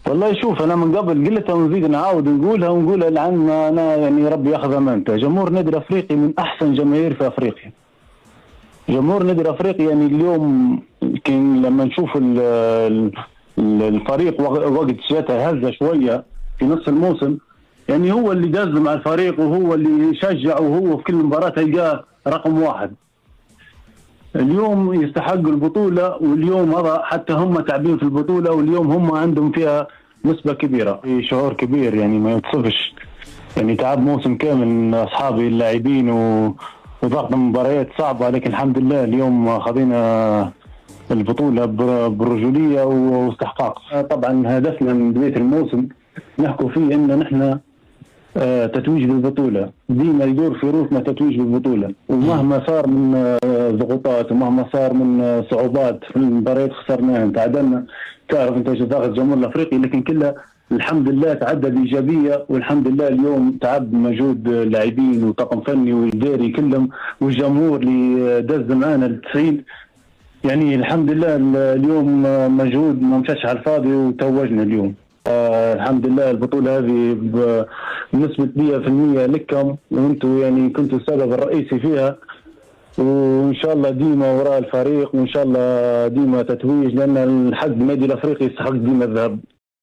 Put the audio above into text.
والله شوف، انا من قبل قلتها ونزيد نعاود نقولها ونقولها لعن انا يعني ربي ياخذ امانته. جمهور نادي الافريقي من احسن جماهير في افريقيا. جمهور نادي الافريقي يعني اليوم يمكن لما نشوف الفريق وقت جاته هزه شويه في نص الموسم، يعني هو اللي دز مع الفريق وهو اللي يشجع وهو في كل مباراه تلقاه رقم واحد. اليوم يستحقوا البطوله، واليوم هذا حتى هم تعبين في البطوله، واليوم هم عندهم فيها نسبه كبيره، في شعور كبير يعني ما يوصفش. يعني تعب موسم كامل اصحابي اللاعبين وضغط مباريات صعبه، لكن الحمد لله اليوم خذينا البطوله برجوليه واستحقاق. طبعا هدفنا من بدايه الموسم نحكوا فيه ان نحن تتويج بالبطوله، ديما يدور في روسنا تتويج بالبطوله، ومهما صار من ضغوطات ومهما صار من صعوبات في المباريات خسرناها تعادلنا. تعرف انت ضغط الجمهور الافريقي، لكن كلها الحمد لله تعدى بايجابيه، والحمد لله اليوم تعب مجهود لاعبين وطاقم فني واداري كلهم، والجمهور اللي دز معانا ال 90. يعني الحمد لله اليوم مجهود ما مشاش على الفاضي وتوجنا اليوم. الحمد لله البطولة هذه بنسبة 100% لكم، وانتم يعني كنتوا السبب الرئيسي فيها، وان شاء الله ديما وراء الفريق، وان شاء الله ديما تتويج، لان الحق النادي الافريقي يستحق ديما الذهب.